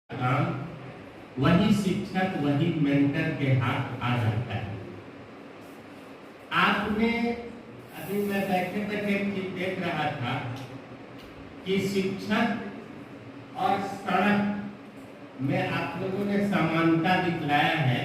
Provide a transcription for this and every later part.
काम वही शिक्षक वही मेंटर के हाथ आ जाता है। आपने अभी मैं बैठे बैठे देख रहा था कि शिक्षक और सड़क में आप लोगों ने समानता दिखलाया है,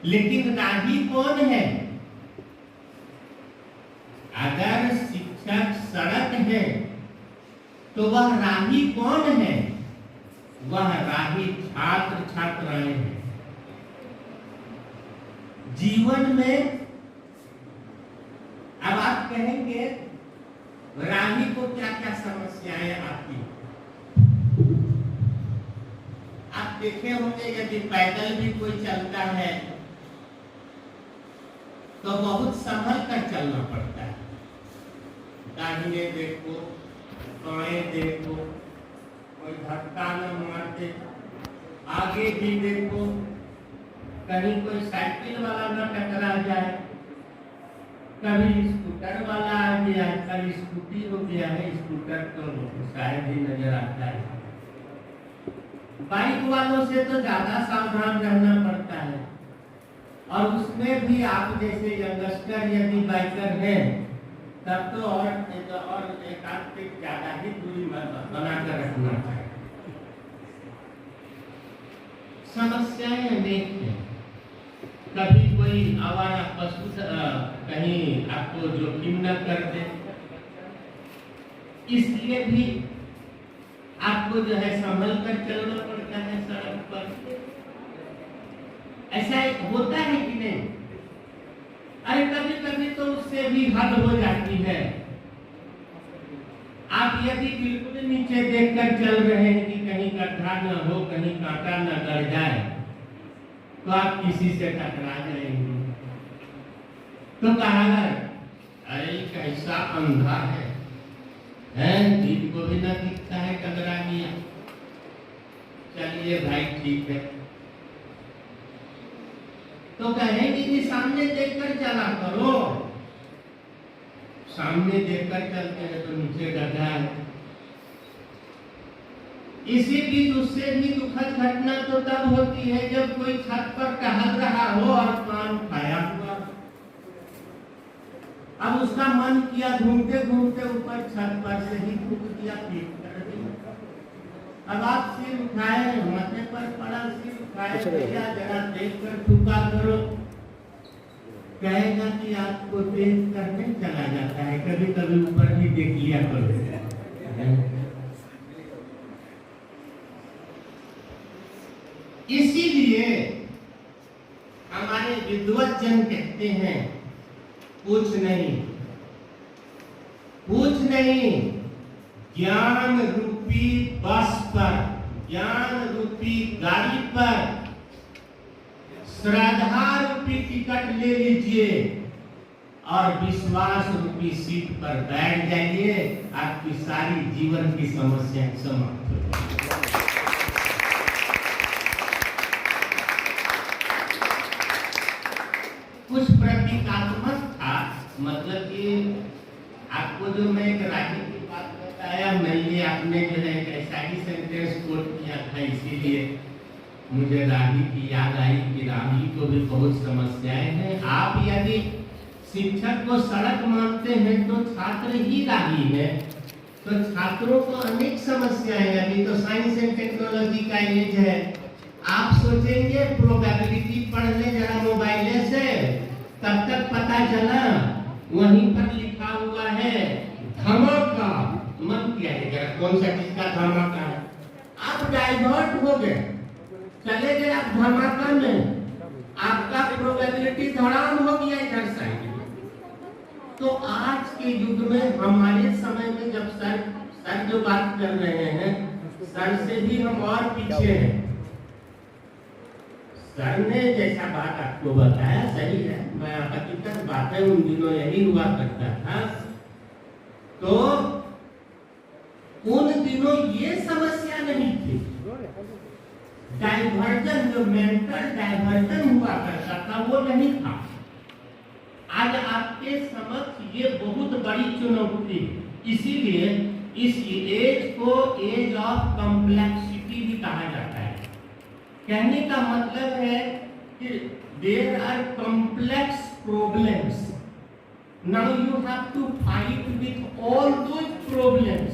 लेकिन राही कौन है? अगर शिक्षक सड़क है तो वह राही कौन है? वह राही छात्र छात्राएं हैं। जीवन में अब आप कहेंगे राही को क्या क्या समस्याएं आती? आप देखे होंगे यदि पैदल भी कोई चलता है तो बहुत संभल कर चलना पड़ता है। दाहिने देखो, बाएं देखो, कोई धक्का न मारते, आगे भी देखो, कहीं कोई साइकिल वाला न टकरा जाए, कभी स्कूटर वाला आ गया, कभी स्कूटी हो गया है, स्कूटर तो शायद ही नजर आता है। बाइक वालों से तो ज्यादा सावधान रहना पड़ता है, और उसमें भी आप जैसे यंगस्टर यदि बाइकर हैं तब तो और एक आध फीट ज्यादा ही दूरी बनाकर रखना चाहिए। समस्याएं अनेक हैं। कभी कोई आवारा पशु कहीं आपको जोखिम न कर दे, इसलिए भी आपको जो है संभल कर चलना पड़ता है सड़क पर। ऐसा होता है कि नहीं? अरे कभी कभी तो उससे भी हद हो जाती है। आप यदि बिल्कुल नीचे देखकर चल रहे हैं कि कहीं गड्ढा न हो, कहीं कांटा न गड़ जाए, तो आप किसी से टकरा जाएंगे। तो कहा अरे कैसा अंधा है, दीप को भी न दिखता है, टकरा गया। चलिए भाई ठीक है, तो कहेंगे कि सामने देखकर चला करो। सामने देखकर चलते हैं तो नीचे गड्ढा है। इसी बीच उससे भी दुखद घटना तो तब होती है जब कोई छत पर टहल रहा हो और कान खाया हुआ। अब उसका मन किया घूमते घूमते ऊपर छत पर से ही थूक दिया, पीट कर दिया। अब आप सिर उठाए, माथे पर पड़ा, सिर उठाए, जरा देख कर थूका करो। कहेगा कि आपको देख कर नहीं चला जाता है, कभी कभी ऊपर भी देख लिया करो। इसीलिए हमारे विद्वत जन कहते हैं पूछ नहीं, ज्ञान रूपी बस पर, ज्ञान रूपी गाड़ी पर श्रद्धा रूपी टिकट ले लीजिए और विश्वास रूपी सीट पर बैठ जाइए। आपकी सारी जीवन की समस्या समाप्त हो जाएगी। कुछ प्रतीकात्मक था, मतलब कि आपको जो मैं एक राही की बात बताया, मैं ये आपने जो है एक ऐसा ही सेंटेंस कोट किया था, इसीलिए मुझे राही की याद आई कि राही को भी बहुत समस्याएं हैं। आप यदि शिक्षक को सड़क मानते हैं तो छात्र ही राही है, तो छात्रों को अनेक समस्याएं। अभी तो साइंस एंड टेक्नोलॉजी का एज है। आप सोचेंगे प्रोबेबिलिटी पढ़ ले जरा मोबाइल से, तब तक पता चला वहीं पर लिखा हुआ है धमाका। मन क्या है जरा, कौन सा चीज का धमाका है? आप डाइवर्ट हो गए, चले गए आप धमाका में, आपका प्रोबेबिलिटी धड़ाम हो गया इधर साइड। तो आज के युग में, हमारे समय में जब सर जो बात कर रहे हैं, सर से भी हम और पीछे हैं। सर ने जैसा बात आपको बताया सही है, मैं हकीकत बातें उन दिनों यही हुआ करता था। तो उन दिनों ये समस्या नहीं थी। डाइवर्जन, जो मेंटल डाइवर्जन हुआ करता था, वो नहीं था। आज आपके समक्ष ये बहुत बड़ी चुनौती, इसीलिए इस एज को एज ऑफ कॉम्प्लेक्सिटी भी कहा जाता है। कहने का मतलब है कि there are complex problems, now you have to fight with all those problems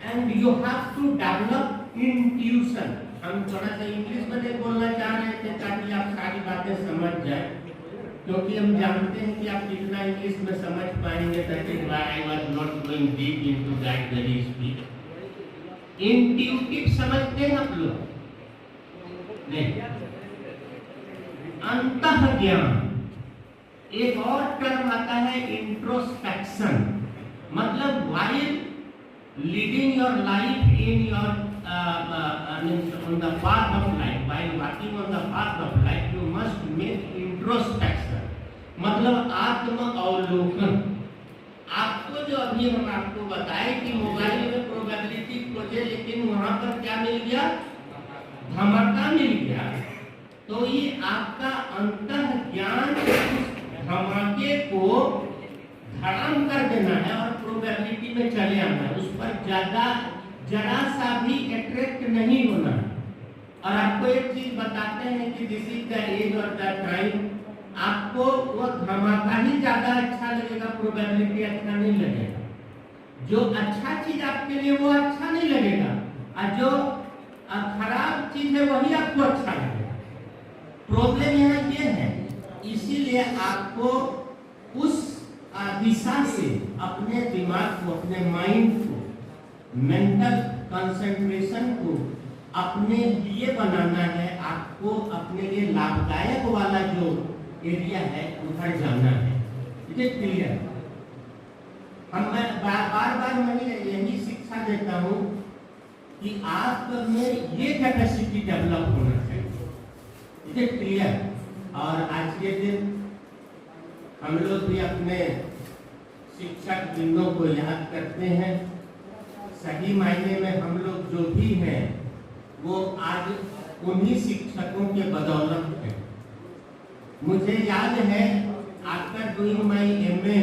and you have to develop intuition. हम थोड़ा सा इंग्लिश में नहीं बोलना चाह रहे थे ताकि आप सारी बातें समझ जाए, क्योंकि हम जानते हैं कि आप कितना इंग्लिश में समझ पाएंगे। That is why I was not going deep into that very speech. Intuitive समझते हैं आप लोग? नहीं। अंतःज्ञान, एक और टर्म आता है इंट्रोस्पेक्शन, मतलब while leading your life in your on the path of life, while walking on the path of life, you must make introspection, मतलब आत्म अवलोकन। आपको जो अभी हम आपको बताए कि मोबाइल में प्रोबेबिलिटी खोजे, लेकिन वहां पर क्या मिल गया? धमाका मिल गया। तो ये आपका अंतःज्ञान धमाके को धड़ाम कर देना है और प्रोबेबिलिटी में चले आना है, उस पर जरा सा भी अट्रैक्ट नहीं होना है। और आपको एक चीज बताते हैं कि दिस इज द एज और द टाइम, आपको वो धमाका ही ज्यादा अच्छा लगेगा, प्रोबेबिलिटी अच्छा नहीं लगेगा। जो अच्छा चीज आपके लिए वो अच्छा नहीं लगेगा, और जो खराब चीज है वही आपको अच्छा लगेगा। प्रॉब्लम यहाँ ये है, इसीलिए आपको उस दिशा से अपने दिमाग को, अपने माइंड को, मेंटल कंसंट्रेशन को अपने लिए बनाना है। आपको अपने लिए लाभदायक वाला जो एरिया है उधर जाना है। ये क्लियर? मैं बार मैं यही शिक्षा देता हूँ कि आप में ये कैपेसिटी डेवलप होना चाहिए। ये क्लियर? और आज के दिन हम लोग भी अपने शिक्षक दिनों को याद करते हैं। सही मायने में हम लोग जो भी हैं वो आज उन्हीं शिक्षकों के बदौलत हैं। मुझे याद है आफ्टर डूइंग माय एमए,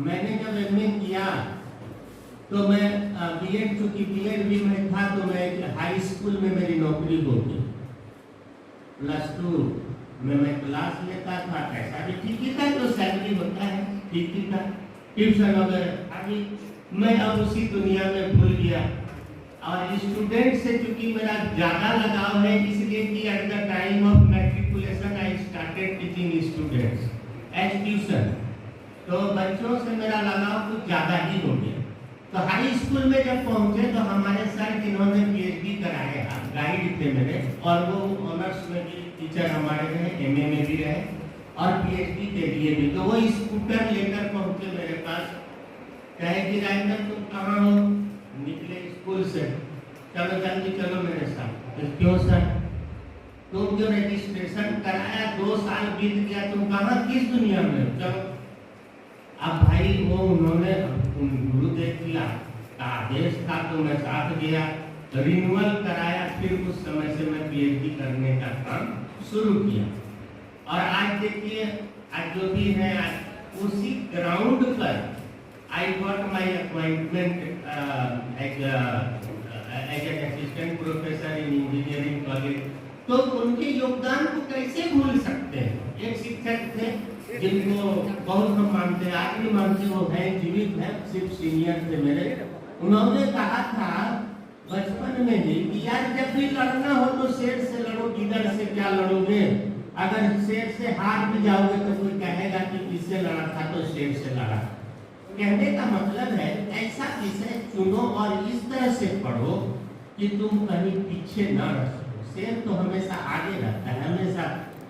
मैंने जब एमए किया तो मैं बीएड, चूंकि बीएड भी मैं था, तो मैं हाई स्कूल में मेरी नौकरी हो गई। +2 में मैं क्लास लेता था, पैसा भी ठीक ही था, तो सैलरी होता है ठीक ही था, ट्यूशन वगैरह। अभी मैं अब उसी दुनिया में भूल गया। और स्टूडेंट से चूंकि मेरा ज्यादा लगाव है, इसलिए कि at the time of matriculation I started teaching students as tuition, तो बच्चों से मेरा लगाव कुछ ज्यादा ही हो गया। तो हाई स्कूल में जब पहुंचे तो हमारे सर जिन्होंने पीएचडी कराया, गाइड थे मेरे, और वो ऑनर्स में भी टीचर हमारे रहे, एमए में भी रहे और पीएचडी के लिए भी। तो वो स्कूटर लेकर पहुंचे मेरे पास, कहे कि राजेंद्र तुम कहाँ हो? निकले स्कूल से, चलो जल्दी चलो मेरे साथ। तो क्यों सर? तुम जो रजिस्ट्रेशन कराया 2 साल बीत गया, तुम कहाँ, किस दुनिया में? चलो। अब भाई वो उन्होंने गुरुदेव की आदेश था तो मैं साथ गया, रिन्यूअल कराया, फिर उस समय से मैं पीएचडी करने का काम शुरू किया। और आज देखिए, आज जो भी है, उसी ग्राउंड पर I got my appointment as an assistant professor in engineering college। तो उनके योगदान को कैसे भूल सकते हैं? एक शिक्षक थे जिनको बहुत हम मानते हैं, आज भी मानते, वो हैं, जीवित हैं, सिर्फ सीनियर थे मेरे। उन्होंने कहा था बचपन में ही कि यार जब भी लड़ना हो तो शेर से लड़ो, गीदड़ से क्या लड़ोगे? अगर शेर से हार भी जाओगे तो कोई कहेगा कि किससे लड़ा था? तो शेर से लड़ा। कहने का मतलब है ऐसा विषय चुनो और इस तरह से पढ़ो कि तुम कहीं पीछे न रह सको। शेर तो हमेशा आगे रहता है, हमेशा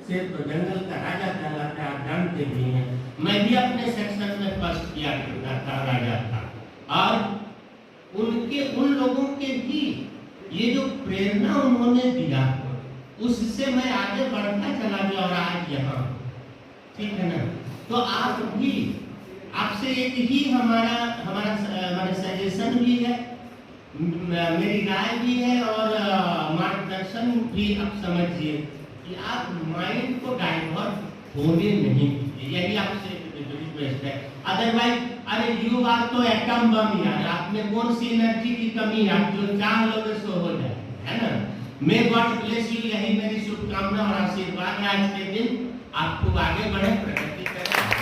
शेर तो जंगल का राजा कहलाता है, आप जानते भी हैं। मैं भी अपने सेक्शन में फर्स्ट किया करता था, राजा था। और उन लोगों के भी ये जो प्रेरणा उन्होंने दिया, उससे मैं आगे बढ़ता चला गया और आज यहाँ, ठीक है ना? तो आप भी, आपसे एक ही हमारा सजेशन भी है, मेरी राय भी है और मार्गदर्शन भी। आप समझिए कि आप माइंड को डाइवर्ट होने नहीं दीजिए, यही आपसे रिक्वेस्ट है। अदरवाइज अरे यू आर तो एटम बम यार, आप में कौन सी एनर्जी की कमी है, आप जो चाह लोगे सो हो जाए, है ना। मे गॉड ब्लेस यू, यही मेरी शुभकामना और आशीर्वाद है आज के दिन, आपको आगे बढ़े, प्रगति करें।